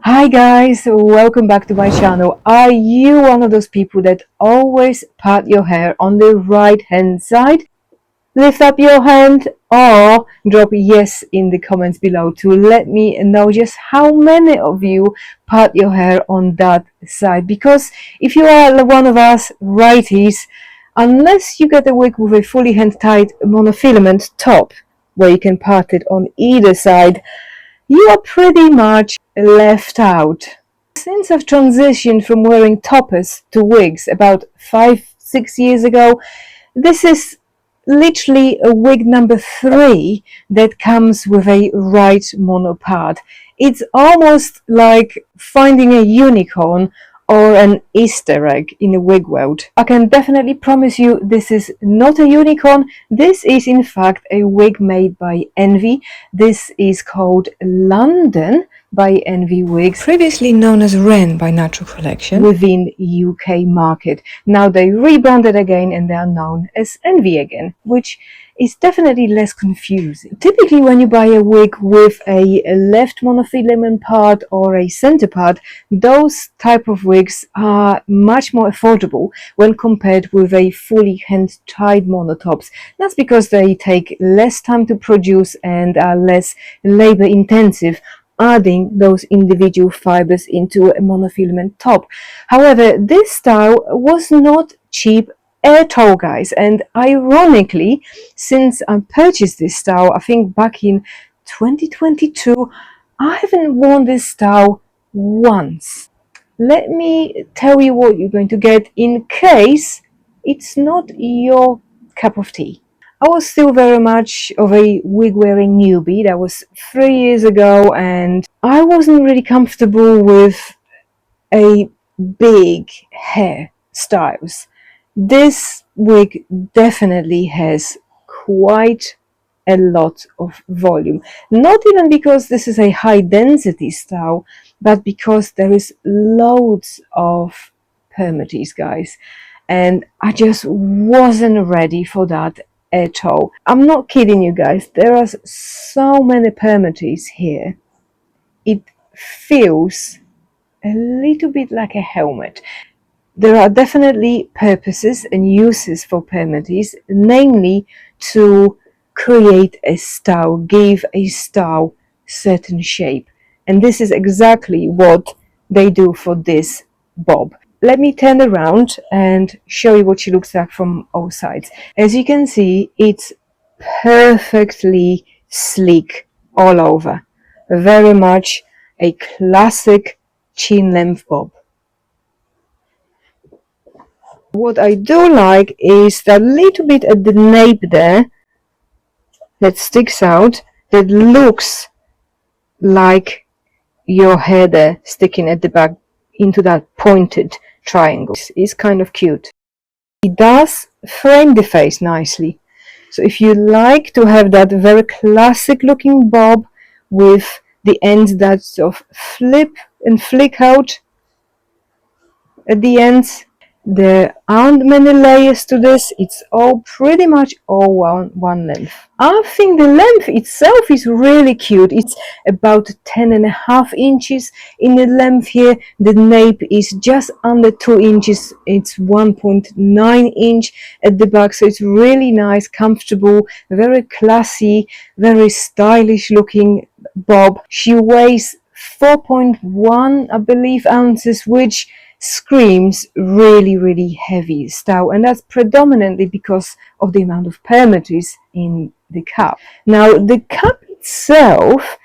Hi guys, welcome back to my channel. Are you one of those people that always part your hair on the right hand side? Lift up your hand or drop yes in the comments below to let me know just how many of you part your hair on that side, because if you are one of us righties, unless you get a wig with a fully hand tied monofilament top where you can part it on either side, you are pretty much left out. Since I've transitioned from wearing toppers to wigs about 5-6 years ago, this is literally a wig number 3 that comes with a right monopart. It's almost like finding a unicorn or an Easter egg in the wig world. I can definitely promise you this is not a unicorn. This is in fact a wig made by Envy. This is called London by Envy Wigs, previously known as Ren by Natural Collection within UK market. Now they rebranded again and they are known as Envy again, which is definitely less confusing. Typically when you buy a wig with a left monofilament part or a center part, those type of wigs are much more affordable when compared with a fully hand-tied monotops. That's because they take less time to produce and are less labor intensive, adding those individual fibers into a monofilament top. However, this style was not cheap at all, guys, and ironically, since I purchased this style, I think back in 2022, I haven't worn this style once. Let me tell you what you're going to get in case it's not your cup of tea. I was still very much of a wig wearing newbie. That was 3 years ago, and I wasn't really comfortable with a big hair styles. This wig definitely has quite a lot of volume. Not even because this is a high density style, but because there is loads of Permatease, guys. And I just wasn't ready for that at all. I'm not kidding you guys. There are so many Permatease here. It feels a little bit like a helmet. There are definitely purposes and uses for Permatease, namely to create a style, give a style certain shape. And this is exactly what they do for this bob. Let me turn around and show you what she looks like from all sides. As you can see, it's perfectly sleek all over. Very much a classic chin length bob. What I do like is that little bit at the nape there that sticks out, that looks like your hair there sticking at the back into that pointed triangle. It's kind of cute. It does frame the face nicely. So if you like to have that very classic looking bob with the ends that sort of flip and flick out at the ends, there aren't many layers to this. It's all pretty much all one length. I think the length itself is really cute. It's about 10.5 inches in the length here. The nape is just under 2 inches. It's 1.9 inch at the back, so it's really nice, comfortable, very classy, very stylish looking bob. She weighs 4.1, I believe, ounces, which screams really heavy style, and that's predominantly because of the amount of Permatease in the cap. Now the cap itself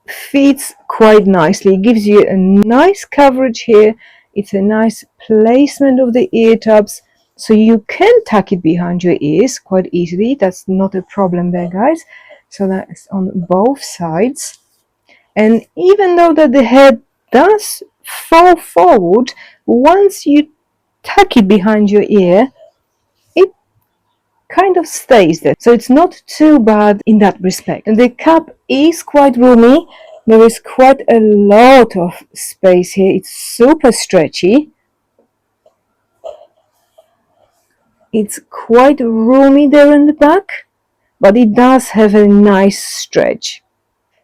fits quite nicely. It gives you a nice coverage here. It's a nice placement of the ear tabs, so you can tuck it behind your ears quite easily. That's not a problem there, guys. So that's on both sides. And even though that the head does fall forward, once you tuck it behind your ear, it kind of stays there. So it's not too bad in that respect. And the cap is quite roomy. There is quite a lot of space here. It's super stretchy. It's quite roomy there in the back, but it does have a nice stretch.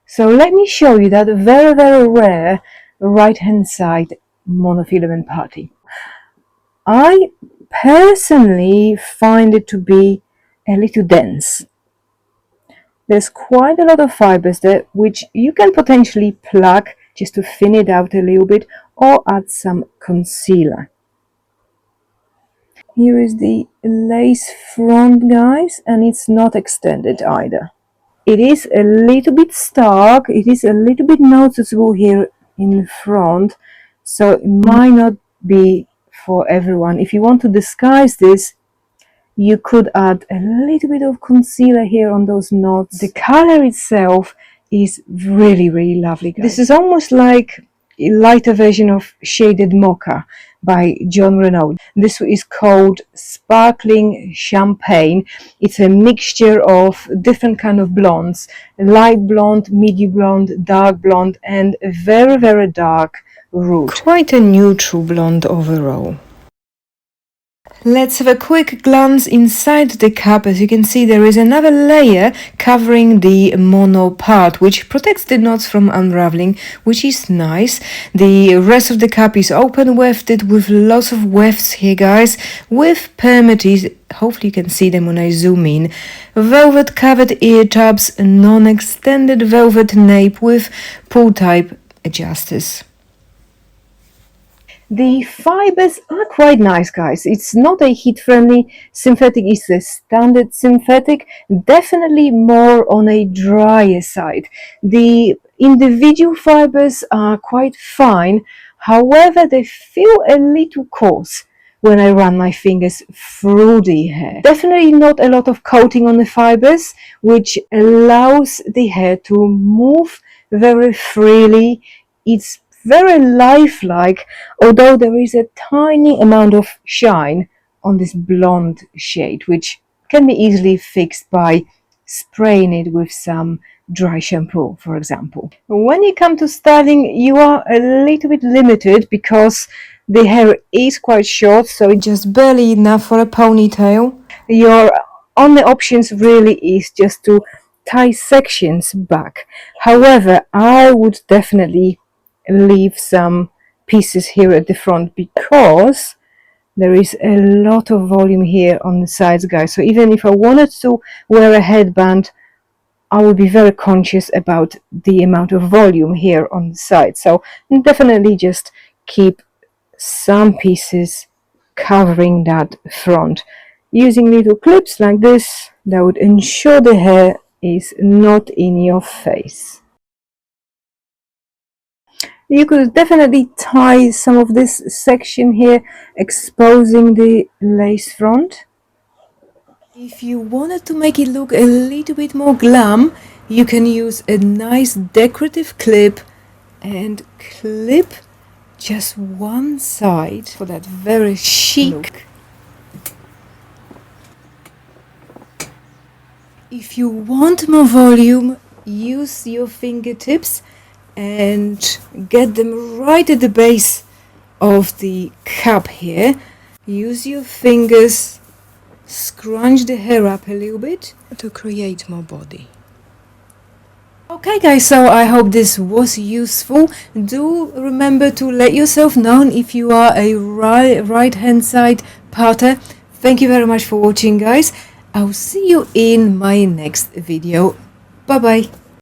So let me show you that very rare right hand side monofilament party. I personally find it to be a little dense. There's quite a lot of fibers there, which you can potentially pluck just to thin it out a little bit or add some concealer. Here is the lace front, guys, and it's not extended either. It is a little bit stark, it is a little bit noticeable here in the front, so it might not be for everyone. If you want to disguise this, you could add a little bit of concealer here on those knots. The color itself is really, really lovely, guys. This is almost like a lighter version of Shaded Mocha by John Renaud. This is called Sparkling Champagne. It's a mixture of different kind of blondes: light blonde, medium blonde, dark blonde, and a very, very dark rouge. Quite a neutral blonde overall. Let's have a quick glance inside the cup. As you can see, there is another layer covering the mono part, which protects the knots from unraveling, which is nice. The rest of the cup is open wefted with lots of wefts here, guys, with Permatease. Hopefully you can see them when I zoom in. Velvet covered ear tabs, non-extended velvet nape with pull type adjusters. The fibers are quite nice, guys. It's not a heat-friendly synthetic, it's a standard synthetic, definitely more on a drier side. The individual fibers are quite fine, however they feel a little coarse when I run my fingers through the hair. Definitely not a lot of coating on the fibers, which allows the hair to move very freely. It's very lifelike, although there is a tiny amount of shine on this blonde shade, which can be easily fixed by spraying it with some dry shampoo, for example. When you come to styling, you are a little bit limited because the hair is quite short, so it's just barely enough for a ponytail. Your only options really is just to tie sections back. However, I would definitely leave some pieces here at the front because there is a lot of volume here on the sides, guys. So even if I wanted to wear a headband, I would be very conscious about the amount of volume here on the side. So definitely just keep some pieces covering that front. Using little clips like this, that would ensure the hair is not in your face. You could definitely tie some of this section here, exposing the lace front. If you wanted to make it look a little bit more glam, you can use a nice decorative clip and clip just one side for that very chic look. If you want more volume, use your fingertips and get them right at the base of the cup here. Use your fingers, scrunch the hair up a little bit to create more body. Okay guys, so I hope this was useful. Do remember to let yourself know if you are a right hand side parter. Thank you very much for watching, guys. I'll see you in my next video. Bye bye.